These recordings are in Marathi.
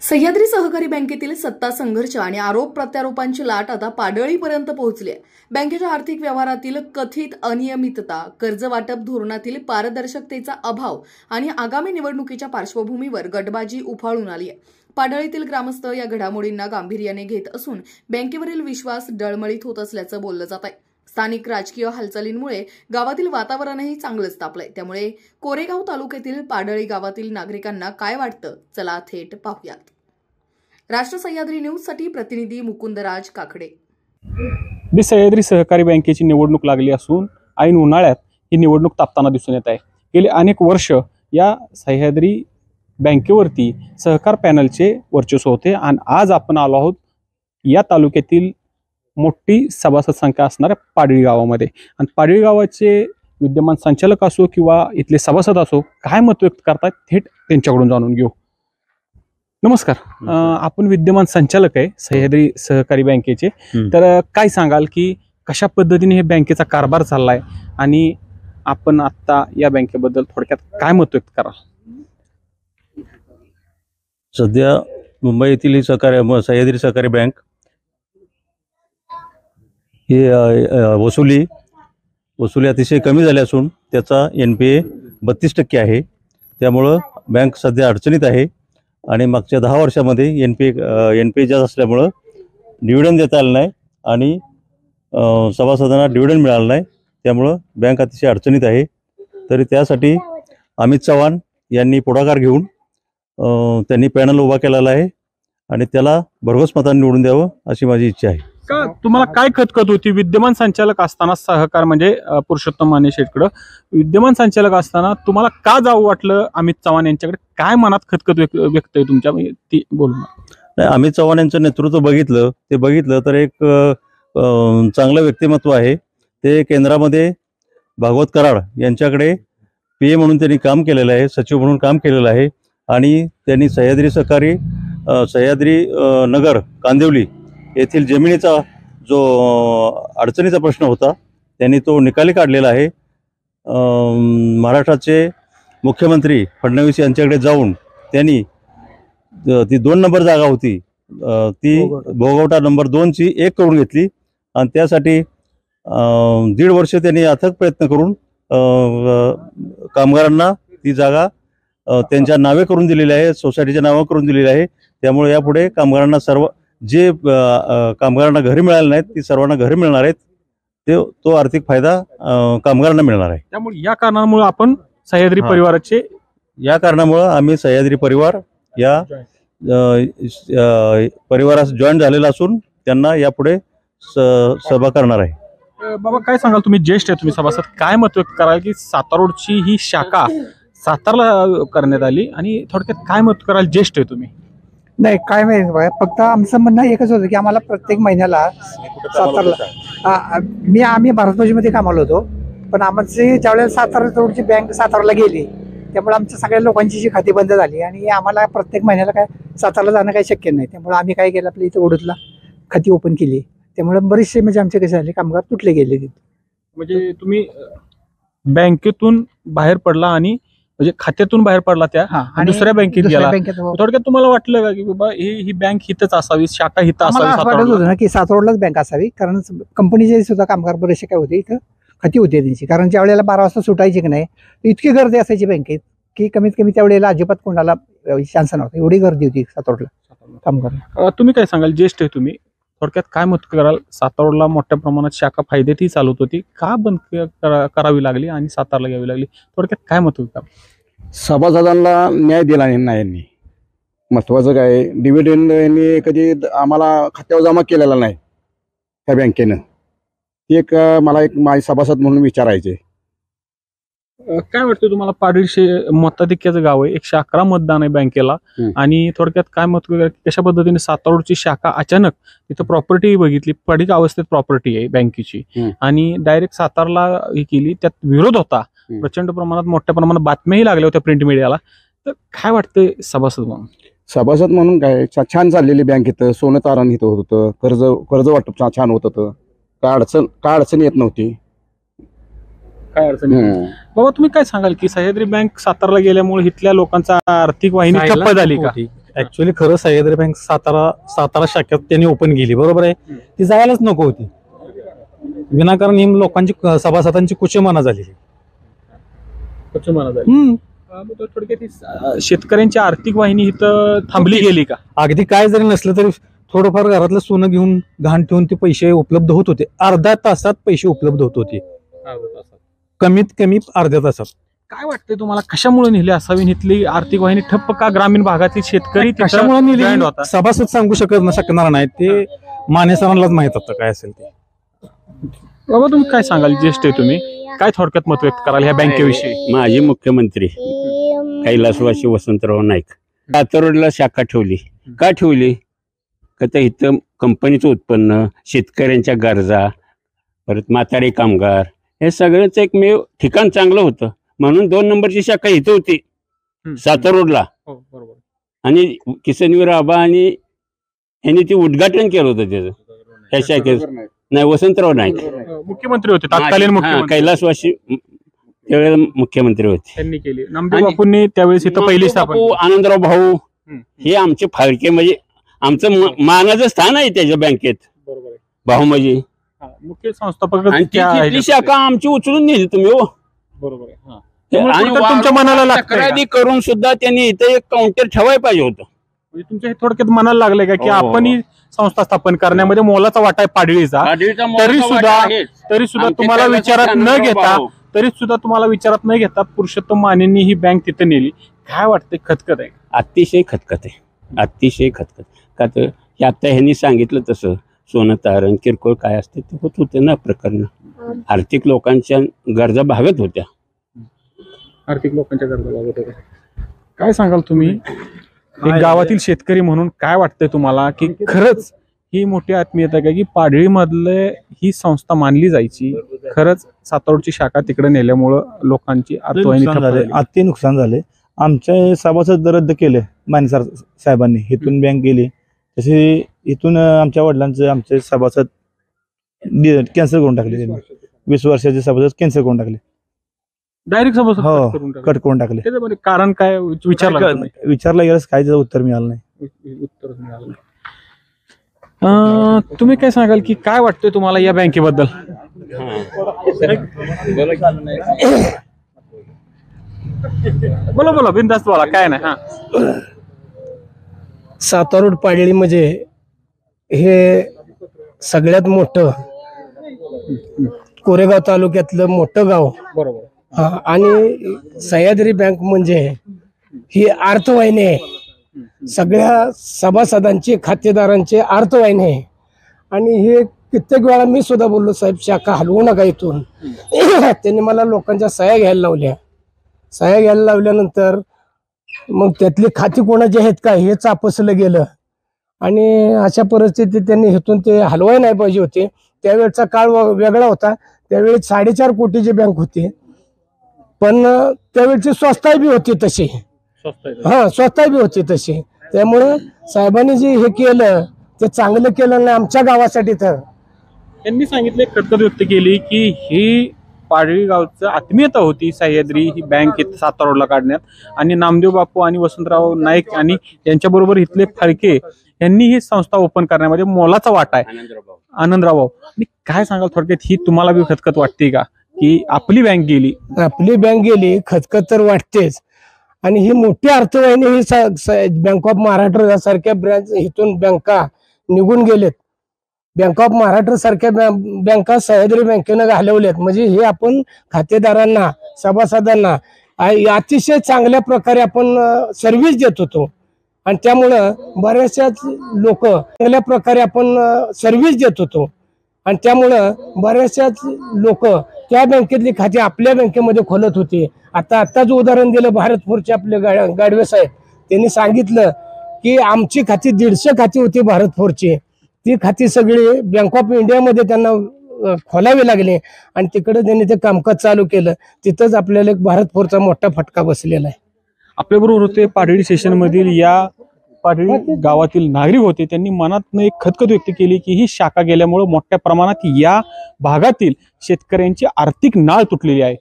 सह्याद्री सहकारी बँकेतील सत्ता संघर्ष आणि आरोप प्रत्यारोपांची लाट आता पाडळीपर्यंत पोहोचली आहे। बँकेच्या आर्थिक व्यवहारातील कथित अनियमितता, कर्ज वाटप धोरणातील पारदर्शकतेचा अभाव आणि आगामी निवडणुकीच्या पार्श्वभूमीवर गटबाजी उफाळून आली आहे। पाडळीतील ग्रामस्थ या घडामोडींना गांभीर्याने घेत असून बँकेवरील विश्वास डळमळीत होत असल्याचं बोललं जात आहे। स्थानिक राजकीय हालचालींमुळे गावातील वातावरणही चांगलंच तापलंय। त्यामुळे कोरेगाव तालुक्यातील पाडळी गावातील नागरिकांना काय वाटतं, चला थेट पाहूयात। राष्ट्र सह्याद्री न्यूजसाठी प्रतिनिधी मुकुंदराज काकडे। सह्याद्री सहकारी बँकेची निवडणूक लागली असून ऐन उन्हाळ्यात ही निवडणूक तापताना दिसून येत आहे। गेली अनेक वर्ष या सह्याद्री बँकेवरती सहकार पॅनलचे वर्चस्व होते आणि आज आपण आलो आहोत या तालुक्यातील मोठी सभासद संख्या असणाऱ्या पाडळी गावामध्ये। आणि पाडळी गावाचे विद्यमान संचालक असो किंवा इथले सभासद असो काय मत व्यक्त करतात थेट त्यांच्याकडून जाणून घेऊ। नमस्कार, आपण विद्यमान संचालक आहे सह्याद्री सहकारी बँकेचे, तर काय सांगाल की कशा पद्धतीने हे बँकेचा कारभार चाललाय आणि आपण आता या बँकेबद्दल थोडक्यात काय मत व्यक्त कराल? सध्या मुंबई येथील सह्याद्री सहकारी बँक ही वसुली अतिशय कमी झाली असून त्याचा NPA 32% आहे। त्यामुळं बँक सध्या अडचणीत आहे आणि मागच्या 10 वर्षामध्ये NPA जास्त असल्यामुळं डिव्हिडंड देता आलं नाही आणि सभासदांना डिव्हिडंड मिळालं नाही। त्यामुळं बँक अतिशय अडचणीत आहे। तरी त्यासाठी अमित चव्हाण यांनी पुढाकार घेऊन त्यांनी पॅनल उभा केलेला आहे आणि त्याला भरघोस मतांनी निवडून द्यावं अशी माझी इच्छा आहे। का तुम्हाला काय खतखत होती विद्यमान संचालक असताना, सहकार म्हणजे पुरुषोत्तम माने शेटकडे विद्यमान संचालक असताना तुम्हाला का जावं वाटलं अमित चव्हाण यांच्याकडे? काय मनात खतखत व्यक्त आहे तुमच्या, ती बोलू ना। अमित चव्हाण यांचं नेतृत्व बघितलं तर एक चांगलं व्यक्तिमत्व आहे। ते केंद्रामध्ये भागवत कराड यांच्याकडे PA म्हणून त्यांनी काम केलेलं आहे, सचिव म्हणून काम केलेलं आहे आणि त्यांनी सह्याद्री नगर कांदिवली येथील जमिनीचा जो अडचणीचा प्रश्न होता त्यांनी तो निकाली काढलेला आहे। महाराष्ट्राचे मुख्यमंत्री फडणवीस यांच्याकडे जाऊन त्यांनी ती 2 नंबर जागा होती ती भोगवटा नंबर 2ची 1 करून घेतली आणि त्यासाठी 1.5 वर्ष त्यांनी अथक प्रयत्न करून कामगारांना ती जागा त्यांच्या नावे करून दिलेली आहे, सोसायटीच्या नावे करून दिलेली आहे। त्यामुळे यापुढे कामगारांना जे कामगारांना घरे मिळाले नाहीत ती सर्वांना घरे मिळणार आहेत। तो आर्थिक फायदा कामगारांना मिळणार आहे। त्यामुळे या कारणामुळे आपण सह्याद्री आम्ही सह्याद्री परिवार या परिवारास जॉईन झालेला असून त्यांना यापुढे सभा करणार आहे। बाबा काय सांगाल, तुम्ही ज्येष्ठ आहे, तुम्ही सभासद, काय मत व्यक्त कराल की सातारा रोडची ही शाखा सातारला करण्यात आली आणि थोडक्यात काय मत कराल? ज्येष्ठ आहे तुम्ही। नाही, काय माहिती, फक्त आमचं म्हणणं एकच होतं की आम्हाला प्रत्येक महिन्याला सातारला आम्ही भारतभूमीमध्ये कामाला होतो, पण आमची ज्यावेळेला सातारा रोडची बँक सातारला गेली त्यामुळे आमच्या सगळ्या लोकांची जी खाती बंद झाली आणि आम्हाला प्रत्येक महिन्याला काय सातारला जाणं काही शक्य नाही। त्यामुळे आम्ही काय केलं, आपल्या इथं ओढूतला खाती ओपन केली। त्यामुळे बरेचसे म्हणजे आमचे कसे झाले, कामगार तुटले गेले। म्हणजे तुम्ही बँकेतून बाहेर पडला आणि म्हणजे खात्यातून बाहेर पडला त्या आणि दुसऱ्या बँकेत गेला। थोडक्यात तुम्हाला वाटलं का की बाबा ही बँक हितच असावी, शाखा हित असावी? वाटत होतं ना की सातारलाच बँक असावी, कारण कंपनीचे सुद्धा कामगार बरेचसे काय होते इथं खाती होते त्यांची। कारण ज्या वेळेला 12 वाजता सुटायची की नाही इतकी गर्दी असायची बँकेत की कमीत कमी त्यावेळेला अजिबात कोणाला चान्स नव्हता, एवढी गर्दी होती सातारला कामगार। तुम्ही काय सांगाल, ज्येष्ठ आहे तुम्ही, थोडक्यात काय मत कराल? सातारला मोठ्या प्रमाणात शाखा फायद्यातही चालवत होती, का बंद करावी लागली आणि सातारला घ्यावी लागली? थोडक्यात काय मत कराल? सभासदांना न्याय दिला नाही यांनी। महत्वाचं काय, डिव्हिडंड यांनी कधी आम्हाला खात्यावर जमा केलेला नाही त्या बँकेनं। एक मला माझे सभासद म्हणून विचारायचे, काय वाटतं तुम्हाला? पाडळी मताधिक्याचं गाव आहे, 111 मतदान आहे बँकेला आणि थोडक्यात काय मत कशा पद्धतीने सातारची शाखा अचानक तिथं प्रॉपर्टी बघितली, पडीक अवस्थेत प्रॉपर्टी आहे बँकेची आणि डायरेक्ट सातारला ही केली, त्यात विरोध होता प्रचंड प्रमाणात, मोठ्या प्रमाणात बातम्याही लागल्या होत्या प्रिंट मीडियाला। तर काय वाटतंय सभासद म्हणून काय छान चाललेली बँक इथं, सोनं तारण इथं होतं, कर्ज वाटप छान होत होतं, काय अडचण येत नव्हती। काय अडचण बाबा तुम्ही काय सांगाल की सह्याद्री बँक सातारला गेल्यामुळे इथल्या लोकांचा आर्थिक वाहिनी ठप्प झाली का? ऍक्च्युअली खरं सह्याद्री बँक सातारा शाखेत त्यांनी ओपन केली, बरोबर आहे. ती जायलाच नको होती. विनाकारण ही लोकांची सभासदांची कुचेमना झाली. थोडक्यात शेतकऱ्यांची आर्थिक वाहिनी इथं थांबली गेली का? अगदी काय जरी नसलं तरी थोडंफार घरातलं सोनं घेऊन घाण ठेवून ते पैसे उपलब्ध होत होते. अर्ध्या तासात पैसे उपलब्ध होत होते, कमीत कमी अर्ध्या तासात. काय वाटतंय तुम्हाला, कशामुळे नेली असावी इथली आर्थिक वाहिनी ठप्प का? ग्रामीण भागातील शेतकरी कशामुळे नेली joined होता? सभासद सांगू शकणार नाही, ते माने सरांनाच माहित होतं काय असेल ते. बाबा तुम्ही काय सांगाल, ज्येष्ठ आहे तुम्ही, काय थोडक्यात मत व्यक्त कराल ह्या बँकेविषयी? माजी मुख्यमंत्री कैलासवासी वसंतराव नाईक सातारोडला शाखा ठेवली. का ठेवली? का तर इथं कंपनीचं उत्पन्न, शेतकऱ्यांच्या गरजा, परत म्हातारे कामगार, हे सगळंच एकमेव ठिकाण चांगलं होतं म्हणून 2 नंबरची शाखा इथं होती सातारोडला. आणि किसनवीर आबा आणि यांनी ते उद्घाटन केलं होतं त्याचं, त्या शाखेचं. नाही, वसंतराव नाईक मुख्यमंत्री होते, तत्कालीन मुख्यमंत्री. कैलासवासी त्यावेळेला मुख्यमंत्री होते. त्यांनी केली. नामदेव बापूंनी त्यावेळेस इथं पहिली स्थापना. आनंदराव भाऊ हे आमचे फाळके, म्हणजे आमचं मानाचं स्थान आहे त्याच्या बँकेत. भाऊ म्हणजे मुख्य संस्थापक. आणि ती शाखा आमची उचलून नेली तुम्ही. हो, बरोबर आहे. आणि तुमच्या मनाला लागतंय का? तक्रारी करून सुद्धा त्यांनी इथे एक काउंटर ठेवायला पाहिजे होतं. म्हणजे तुमच्या हे थोडक्यात मनाला लागलंय का की हो. आपण ही संस्था स्थापन करण्यामध्ये मोलाचा वाटा आहे पाडळीचा, तरी सुद्धा तुम्हाला विचारात न घेता पुरुषोत्तम मानेंनी ही बँक तिथे नेली. काय वाटतंय, खतखत आहे? अतिशय खतखत आहे, अतिशय खतखत. का तर हे आता ह्यांनी सांगितलं तसं सोनं तारण किरकोळ काय असते ते होत होते ना प्रकरण. आर्थिक लोकांच्या गरजा भागत होत्या. आर्थिक लोकांच्या गरजा भागत होत्या. काय सांगाल तुम्ही एक गावातील शेतकरी म्हणून, काय वाटतंय तुम्हाला की खरंच ही मोठी आत्मीयता आहे की पाडळी मधले ही संस्था मानली जायची, खरंच सातारोडची शाखा तिकडे नेल्यामुळं लोकांची अति नुकसान झाले. आमच्या सभासद रद्द केले मानेसर साहेबांनी, इथून बँक गेली. तसे इथून आमच्या वडिलांचं आमचे सभासद कॅन्सल करून टाकले. त्यांनी 20 वर्षाचे सभासद कॅन्सल करून टाकले. डायरेक्ट हो, कट करून टाकले. त्याच्यामध्ये कारण काय विचारलं गेलं, काय उत्तर मिळालं नाही. तुम्ही काय सांगाल की काय वाटतंय तुम्हाला या बँकेबद्दल? बोला बिनधास्त बोला, काय नाही. सातारोड पाडळी म्हणजे हे सगळ्यात मोठं कोरेगाव तालुक्यातलं मोठं गाव. बरोबर. आणि सह्याद्री बँक म्हणजे ही अर्थवाहिनी आहे, सगळ्या सभासदांची खातेदारांची अर्थवाहिनी आहे. आणि हे कित्येक वेळा मी सुद्धा बोललो, साहेब शाखा हलवू नका इथून. त्यांनी मला लोकांच्या सह्या घ्यायला लावल्या. सह्या घ्यायला लावल्यानंतर मग त्यातली खाती कोणाची आहेत का हे चापसलं गेलं. आणि अशा परिस्थितीत त्यांनी इथून ते हलवाय नाही पाहिजे होते. त्यावेळेचा काळ वेगळा होता. त्यावेळी 4.5 कोटीची बँक होती, पण त्यावेळची स्वस्ताई बी होती तशी. स्वस्ताई बी होती तशी. त्यामुळे साहेबांनी जे हे केलं ते चांगलं केलं नाही आमच्या गावासाठी. तर त्यांनी सांगितले, खतखत व्यक्त केली की ही पाडळी गावचं आत्मीयता होती सह्याद्री ही बँक इथं सातारोडला काढण्यात. आणि नामदेव बापू आणि वसंतराव नाईक आणि त्यांच्याबरोबर इथले फाळके यांनी ही संस्था ओपन करण्यामध्ये मोलाचा वाटा आहे. आनंदराव भाऊ, आणि काय सांगाल थोडक्यात, ही तुम्हाला बी खतखत वाटते का की आपली बँक गेली? आपली बँक गेली, खतखत तर वाटतेच. आणि ही मोठी अर्थवाहिनी ही बँक ऑफ महाराष्ट्र सारख्या ब्रँच इथून बँका निघून गेलेत. बँक ऑफ महाराष्ट्र सारख्या बँका सह्याद्री बँकेनं घालवल्यात. म्हणजे हे आपण खातेदारांना, सभासदांना अतिशय चांगल्या प्रकारे आपण सर्व्हिस देत होतो. आणि त्यामुळं बऱ्याचशाच लोक चांगल्या प्रकारे आपण सर्व्हिस देत होतो. आणि त्यामुळं बऱ्याचशाच लोक त्या बँकेतली खाती आपल्या बँकेमध्ये खोलत होते. आताच उदाहरण दिलं भारतपूरचे आपले गाडवे साहेब, त्यांनी सांगितलं की आमची खाती 150 खाती होती भारतपूरची. ती खाती सगळी बँक ऑफ इंडियामध्ये त्यांना खोलावे लागले आणि तिकडे त्यांनी ते कामकाज चालू केलं. तिथंच आपल्याला एक भारतपूरचा मोठा फटका बसलेला आहे. आपल्याबरोबर होते पाडळी स्टेशन मधील या पाडळी गावातील नागरिक होते. त्यांनी मनातनं एक खतखत व्यक्त केली की ही शाखा गेल्यामुळे मोठ्या प्रमाणात या भागातील शेतकऱ्यांची आर्थिक नाळ तुटलेली आहे.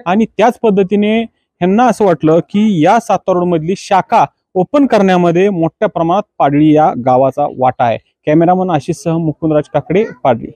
आणि त्याच पद्धतीने ह्यांना असं वाटलं की या सातारोड मधली शाखा ओपन करण्यामध्ये मोठ्या प्रमाणात पाडळी या गावाचा वाटा आहे. कॅमेरामन आशिषसह मुकुंदराज काकडे, पाडळी.